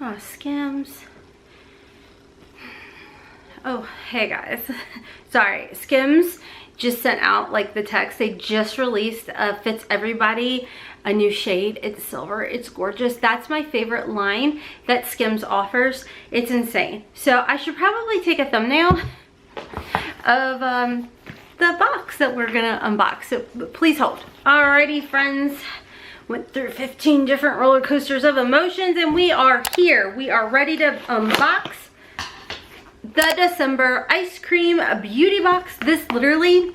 Oh, Skims. Oh, hey guys. Sorry, Skims just sent out like the text. They just released Fits Everybody, a new shade. It's silver. It's gorgeous. That's my favorite line that Skims offers. It's insane. So I should probably take a thumbnail of the box that we're gonna unbox. So please hold. Alrighty, friends. Went through 15 different roller coasters of emotions and we are here. We are ready to unbox the December Ice Cream Beauty Box. This literally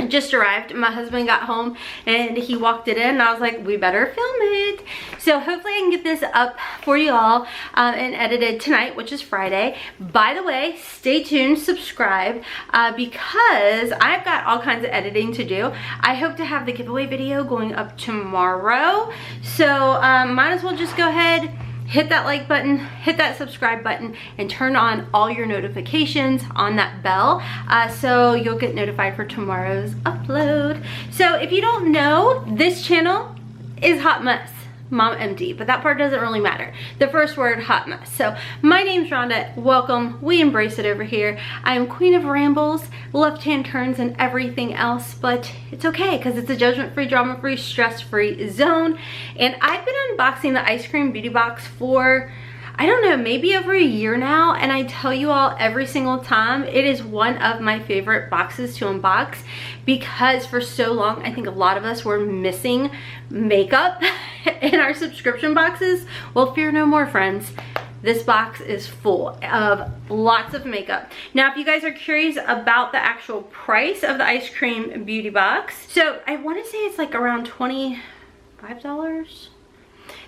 just arrived. My husband got home and he walked it in and I was like, we better film it. So hopefully I can get this up for you all and edited tonight, which is Friday. By the way, stay tuned, subscribe, because I've got all kinds of editing to do. I hope to have the giveaway video going up tomorrow. So might as well just go ahead, hit that like button, hit that subscribe button, and turn on all your notifications on that bell so you'll get notified for tomorrow's upload. So if you don't know, this channel is Hotmess Momma MD, but that part doesn't really matter. The first word, Hotmess. So my name's Rhonda. Welcome. We embrace it over here. I am queen of rambles, left-hand turns, and everything else, but it's okay because it's a judgment-free, drama-free, stress-free zone. And I've been unboxing the Ice Cream Beauty Box for, I don't know, maybe over a year now, and I tell you all every single time, it is one of my favorite boxes to unbox because for so long, I think a lot of us were missing makeup in our subscription boxes. Well, fear no more, friends. This box is full of lots of makeup. Now, if you guys are curious about the actual price of the Ice Cream Beauty Box, so I want to say it's like around $25.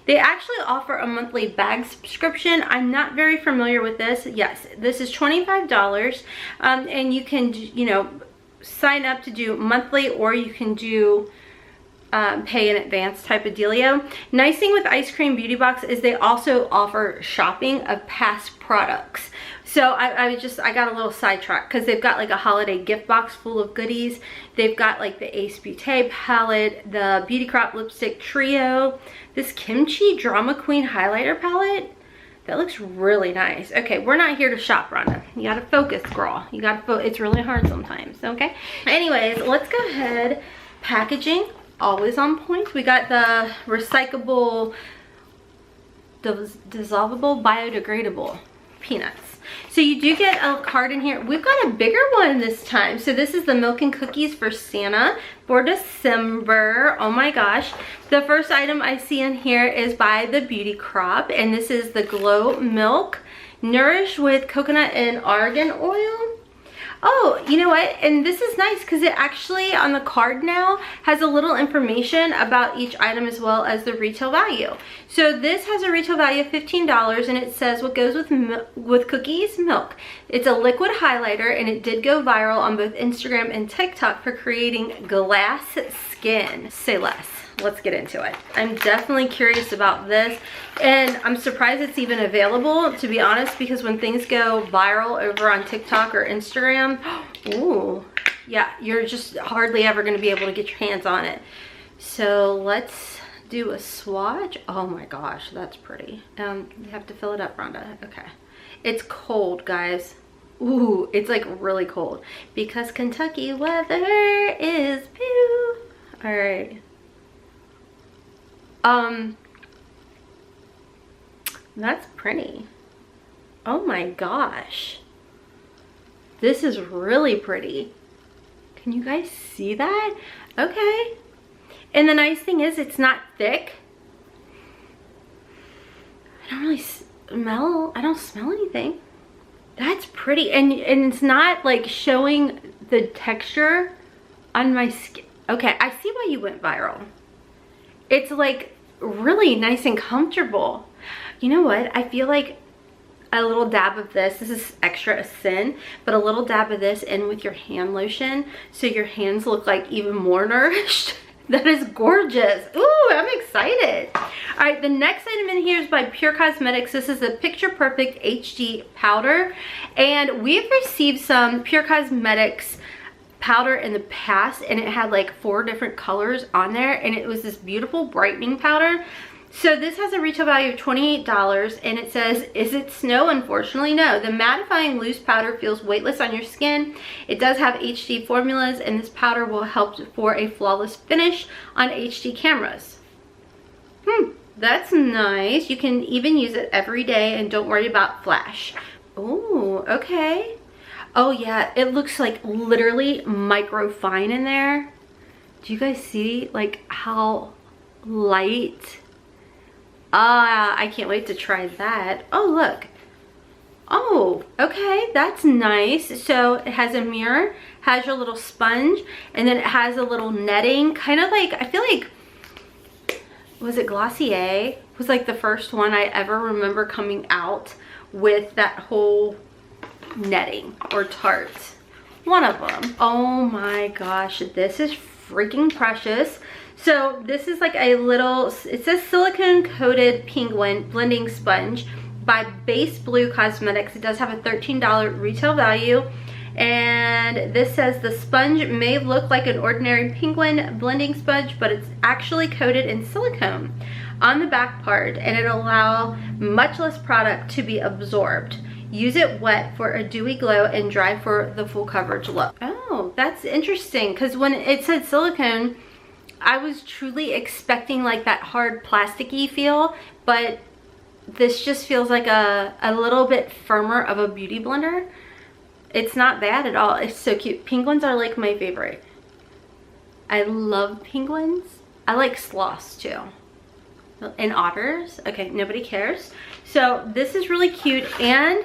They actually offer a monthly bag subscription. I'm not very familiar with this. Yes, this is $25, and you can, you know, sign up to do monthly, or you can do pay in advance type of dealio. Nice thing with Ice Cream Beauty Box is they also offer shopping of past products. So I got a little sidetracked because they've got like a holiday gift box full of goodies. They've got like the Ace Beauté palette, the Beauty Crop Lipstick Trio, this Kimchi Drama Queen highlighter palette. That looks really nice. Okay, we're not here to shop, Rhonda. You gotta focus, girl. You gotta focus. It's really hard sometimes, okay? Anyways, let's go ahead. Packaging, always on point. We got the recyclable, dissolvable, biodegradable peanuts. So you do get a card in here. We've got a bigger one this time. So this is the Milk and Cookies for Santa for December. Oh my gosh. The first item I see in here is by the Beauty Crop, and this is the Glow Milk, nourished with coconut and argan oil. Oh, you know what? And this is nice because it actually on the card now has a little information about each item as well as the retail value. So this has a retail value of $15, and it says what goes with cookies, milk. It's a liquid highlighter, and it did go viral on both Instagram and TikTok for creating glass skin. Say less. Let's get into it. I'm definitely curious about this, and I'm surprised it's even available, to be honest, because when things go viral over on TikTok or Instagram, ooh, yeah, you're just hardly ever going to be able to get your hands on it. So let's do a swatch. Oh my gosh, that's pretty. You have to fill it up, Rhonda. Okay. It's cold, guys. Ooh, it's like really cold because Kentucky weather is pew. All right. That's pretty. Oh my gosh. This is really pretty. Can you guys see that? Okay. And the nice thing is it's not thick. I don't really smell, I don't smell anything. That's pretty. And it's not like showing the texture on my skin. Okay, I see why you went viral. It's like really nice and comfortable. You know what? I feel like a little dab of this is extra a sin, but a little dab of this in with your hand lotion so your hands look like even more nourished. That is gorgeous. Ooh, I'm excited. All right, the next item in here is by Pure Cosmetics. This is the Picture Perfect HD powder, and we've received some Pure Cosmetics powder in the past, and it had like 4 different colors on there, and it was this beautiful brightening powder. So this has a retail value of $28 and it says, is it snow? Unfortunately, no. The mattifying loose powder feels weightless on your skin. It does have HD formulas and this powder will help for a flawless finish on HD cameras. That's nice. You can even use it every day and don't worry about flash. Oh, okay. Oh yeah, it looks like literally micro fine in there. Do you guys see like how light? I can't wait to try that. Oh, look. Oh, okay, that's nice. So it has a mirror, has your little sponge, and then it has a little netting, kind of like, I feel like, was it Glossier? Was like the first one I ever remember coming out with that whole netting or tart. One of them. Oh my gosh, this is freaking precious. So this is like a little, it says silicone coated penguin blending sponge by Base Blue Cosmetics. It does have a $13 retail value. And this says the sponge may look like an ordinary penguin blending sponge, but it's actually coated in silicone on the back part and it'll allow much less product to be absorbed. Use it wet for a dewy glow and dry for the full coverage look. Oh, that's interesting because when it said silicone, I was truly expecting like that hard plasticky feel, but this just feels like a little bit firmer of a beauty blender. It's not bad at all. It's so cute. Penguins are like my favorite. I love penguins. I like sloths too. And otters. Okay, nobody cares. So this is really cute and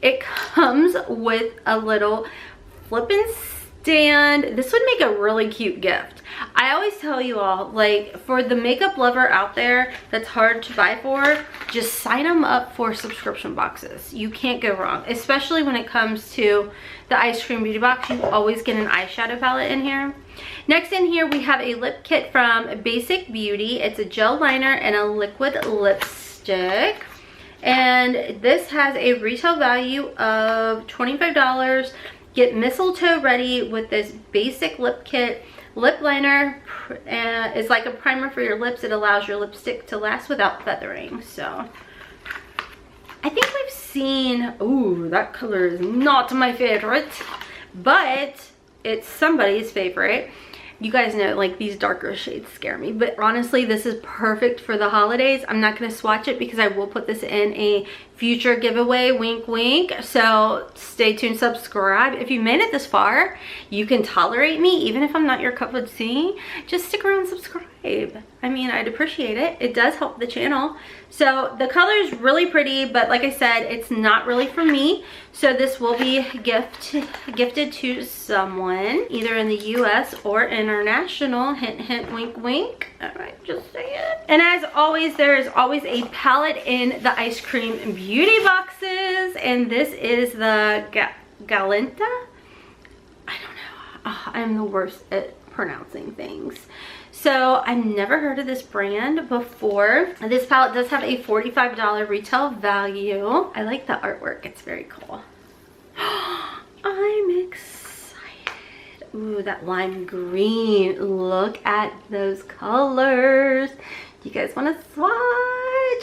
it comes with a little flippin' stand. This would make a really cute gift. I always tell you all, like, for the makeup lover out there that's hard to buy for, just sign them up for subscription boxes. You can't go wrong, especially when it comes to the Eyescream beauty box. You always get an eyeshadow palette in here. Next in here we have a lip kit from Basic Beauty. It's a gel liner and a liquid lipstick. And this has a retail value of $25. Get mistletoe ready with this basic lip kit. Lip liner is like a primer for your lips. It allows your lipstick to last without feathering. So I think we've seen, ooh, that color is not my favorite, but it's somebody's favorite. You guys know, like, these darker shades scare me, but honestly this is perfect for the holidays. I'm not going to swatch it because I will put this in a future giveaway, wink wink. So stay tuned, subscribe. If you made it this far, you can tolerate me even if I'm not your cup of tea. Just stick around and subscribe. I mean, I'd appreciate it. It does help the channel. So the color is really pretty, but like I said, it's not really for me. So this will be gifted to someone, either in the US or international. Hint, hint, wink, wink. All right, just say it. And as always, there is always a palette in the Eyescream beauty boxes. And this is the Galenta. I don't know. Oh, I'm the worst at pronouncing things. So I've never heard of this brand before. This palette does have a $45 retail value. I like the artwork. It's very cool. I'm excited. Ooh, that lime green. Look at those colors. Do you guys want to swatch?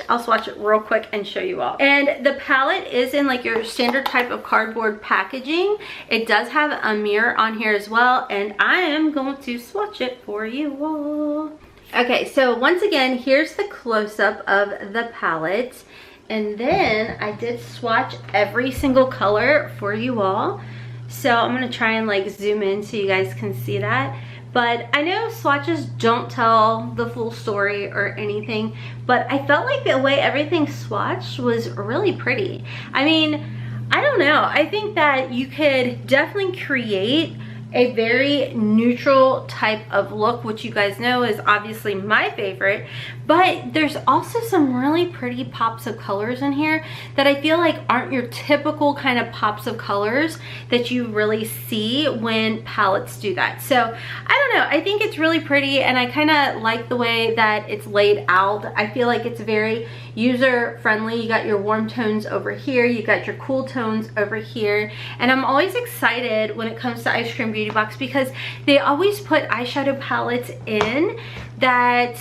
I'll swatch it real quick and show you all. And the palette is in like your standard type of cardboard packaging. It does have a mirror on here as well, and I am going to swatch it for you all. Okay, so once again, here's the close-up of the palette. And then I did swatch every single color for you all. So I'm gonna try and like zoom in so you guys can see that. But I know swatches don't tell the full story or anything, but I felt like the way everything swatched was really pretty. I mean, I don't know. I think that you could definitely create a very neutral type of look, which you guys know is obviously my favorite, but there's also some really pretty pops of colors in here that I feel like aren't your typical kind of pops of colors that you really see when palettes do that. So I don't know, I think it's really pretty, and I kind of like the way that it's laid out. I feel like it's very user friendly. You got your warm tones over here, you got your cool tones over here, and I'm always excited when it comes to Eyescream Beauty Box because they always put eyeshadow palettes in that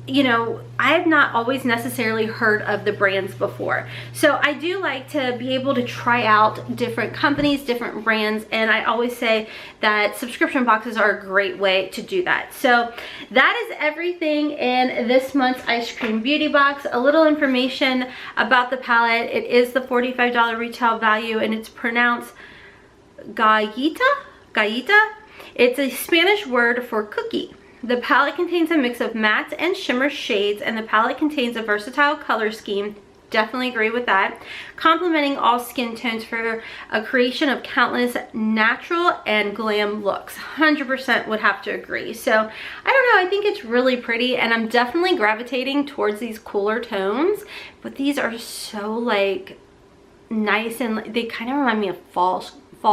you know, I have not always necessarily heard of the brands before. So I do like to be able to try out different companies, different brands, and I always say that subscription boxes are a great way to do that. So that is everything in this month's Ice Cream Beauty Box. A little information about the palette. It is the $45 retail value, and it's pronounced galleta. It's a Spanish word for cookie. The palette contains a mix of matte and shimmer shades, and the palette contains a versatile color scheme. Definitely agree with that. Complementing all skin tones for a creation of countless natural and glam looks. 100% would have to agree. So I don't know, I think it's really pretty, and I'm definitely gravitating towards these cooler tones, but these are so like nice, and they kind of remind me of fall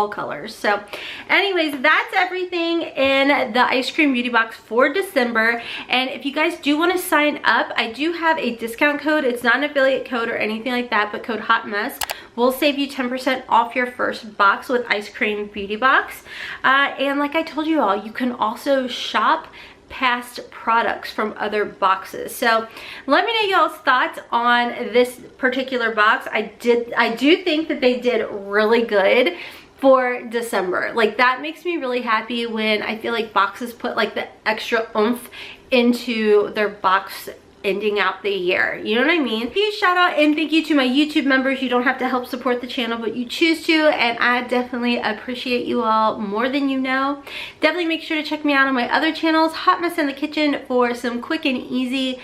colors. So anyways, that's everything in the Ice Cream Beauty Box for December. And if you guys do want to sign up, I do have a discount code. It's not an affiliate code or anything like that, but code HOTMESS will save you 10% off your first box with Ice Cream Beauty Box. And like I told you all, you can also shop past products from other boxes. So let me know y'all's thoughts on this particular box. I do think that they did really good for December. Like, that makes me really happy when I feel like boxes put like the extra oomph into their box ending out the year. You know what I mean? Huge shout out and thank you to my YouTube members. You don't have to help support the channel, but you choose to, and I definitely appreciate you all more than you know. Definitely make sure to check me out on my other channels, Hot Mess in the Kitchen, for some quick and easy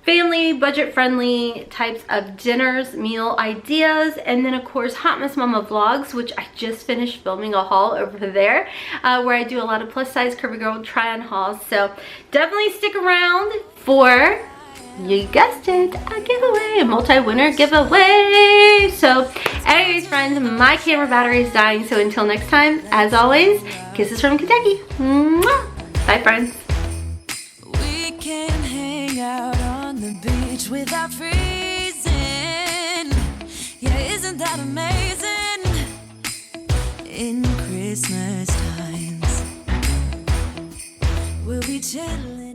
family, budget-friendly types of dinners, meal ideas, and then of course Hotmess Momma vlogs, which I just finished filming a haul over there, where I do a lot of plus size curvy girl try-on hauls. So definitely stick around for, you guessed it, a giveaway, a multi-winner giveaway. So anyways friends, my camera battery is dying, so until next time, as always, kisses from Kentucky. Mwah! Bye friends. We can hang out on the beach without freezing. Yeah, isn't that amazing? In Christmas times, we'll be chilling.